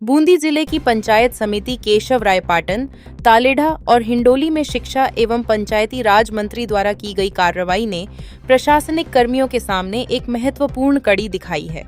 बूंदी जिले की पंचायत समिति केशव राय पाटन, तालेढ़ा और हिंडोली में शिक्षा एवं पंचायती राज मंत्री द्वारा की गई कार्रवाई ने प्रशासनिक कर्मियों के सामने एक महत्वपूर्ण कड़ी दिखाई है।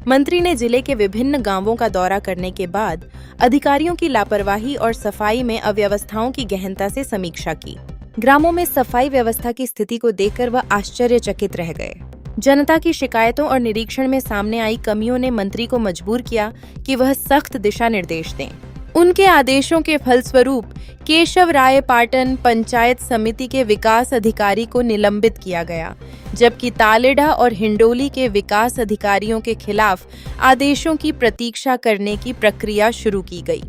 मंत्री ने जिले के विभिन्न गांवों का दौरा करने के बाद अधिकारियों की लापरवाही और सफाई में अव्यवस्थाओं की गहनता से समीक्षा की। ग्रामों में सफाई व्यवस्था की स्थिति को देखकर वह आश्चर्यचकित रह गए। जनता की शिकायतों और निरीक्षण में सामने आई कमियों ने मंत्री को मजबूर किया कि वह सख्त दिशा निर्देश दें। उनके आदेशों के फलस्वरूप केशव राय पाटन पंचायत समिति के विकास अधिकारी को निलंबित किया गया, जबकि तालेढ़ा और हिंडोली के विकास अधिकारियों के खिलाफ आदेशों की प्रतीक्षा करने की प्रक्रिया शुरू की गई।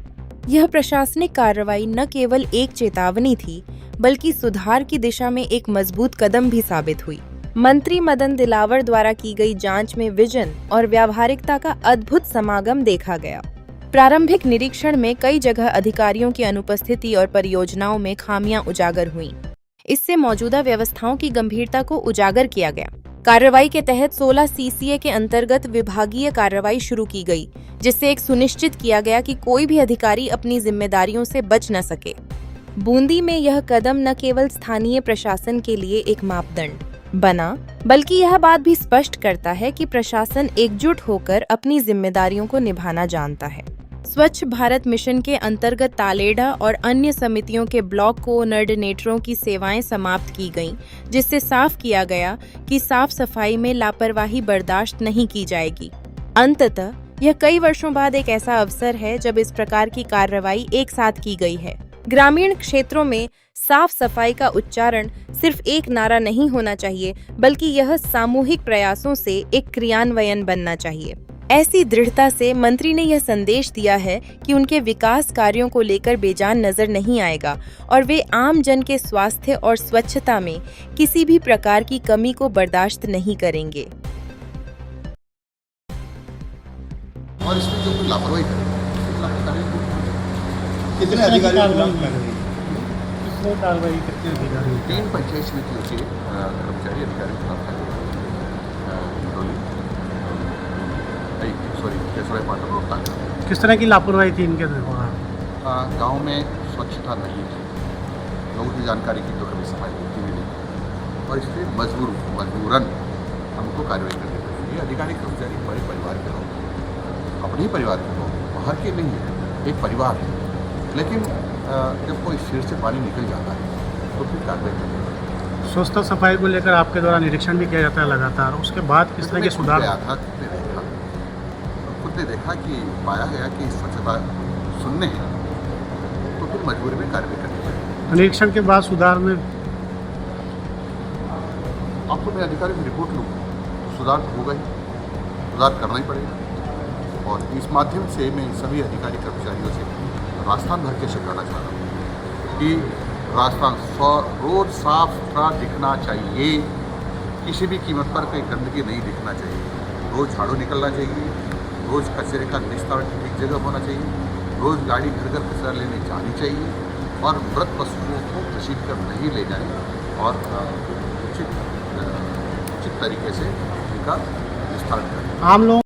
यह प्रशासनिक कार्रवाई न केवल एक चेतावनी थी, बल्कि सुधार की दिशा में एक मजबूत कदम भी साबित हुई। मंत्री मदन दिलावर द्वारा की गई जांच में विजन और व्यावहारिकता का अद्भुत समागम देखा गया। प्रारंभिक निरीक्षण में कई जगह अधिकारियों की अनुपस्थिति और परियोजनाओं में खामियां उजागर हुईं। इससे मौजूदा व्यवस्थाओं की गंभीरता को उजागर किया गया। कार्रवाई के तहत 16 CCA के अंतर्गत विभागीय कार्रवाई शुरू की गई, जिससे एक सुनिश्चित किया गया कि कोई भी अधिकारी अपनी जिम्मेदारियों से बच न सके। बूंदी में यह कदम न केवल स्थानीय प्रशासन के लिए एक मापदंड बना, बल्कि यह बात भी स्पष्ट करता है कि प्रशासन एकजुट होकर अपनी जिम्मेदारियों को निभाना जानता है। स्वच्छ भारत मिशन के अंतर्गत तालेढ़ा और अन्य समितियों के ब्लॉक कोऑर्डिनेटरों की सेवाएं समाप्त की गईं, जिससे साफ किया गया कि साफ सफाई में लापरवाही बर्दाश्त नहीं की जाएगी। अंततः यह कई वर्षों बाद एक ऐसा अवसर है जब इस प्रकार की कार्रवाई एक साथ की गई है। ग्रामीण क्षेत्रों में साफ सफाई का उच्चारण सिर्फ एक नारा नहीं होना चाहिए, बल्कि यह सामूहिक प्रयासों से एक क्रियान्वयन बनना चाहिए। ऐसी दृढ़ता से मंत्री ने यह संदेश दिया है कि उनके विकास कार्यों को लेकर बेजान नजर नहीं आएगा और वे आम जन के स्वास्थ्य और स्वच्छता में किसी भी प्रकार की कमी को बर्दाश्त नहीं करेंगे। और इसमें जो कोई लापरवाही कितने अधिकारी कार्रवाई कितने अधिकारी? 3 पंचायत समितियों के कर्मचारी अधिकारी किस तरह की लापरवाही थी इनके द्वारा? गाँव में स्वच्छता नहीं थी, लोगों की जानकारी की तो कभी सफाई होती भी नहीं, और इसलिए मजबूरन हमको कार्रवाई करनी पड़ी। ये अधिकारी कर्मचारी हमारे परिवार के लोग, अपने ही परिवार के लोग, बाहर के नहीं है, एक परिवार है। लेकिन जब कोई सिर से पानी निकल जाता है तो फिर कार्रवाई करनी पड़ती है। स्वच्छता सफाई को लेकर आपके द्वारा निरीक्षण भी किया जाता है लगातार, उसके बाद किस तरह के सुधार? खुद ने देखा कि पाया गया कि स्वच्छता सुनने हैं, तो फिर मजबूरी में कार्रवाई करनी पड़ेगी। निरीक्षण के बाद सुधार में आपको मैं अधिकारी की रिपोर्ट लूँ तो सुधार होगा ही, सुधार करना ही पड़ेगा। और इस माध्यम से मैं सभी अधिकारी कर्मचारियों से राजस्थान भर के शिकायत चाहता हूँ कि राजस्थान रोज साफ सुथरा दिखना चाहिए, किसी भी कीमत पर कोई गंदगी नहीं दिखना चाहिए। रोज़ झाड़ू निकलना चाहिए, रोज़ कचरे का निस्तारण ठीक जगह होना चाहिए, रोज़ गाड़ी घर घर कचरा लेने जानी चाहिए, और मृत पशुओं को घसीट कर नहीं ले जाएं, और उचित तरीके से इनका निस्तारण करें। आम लोग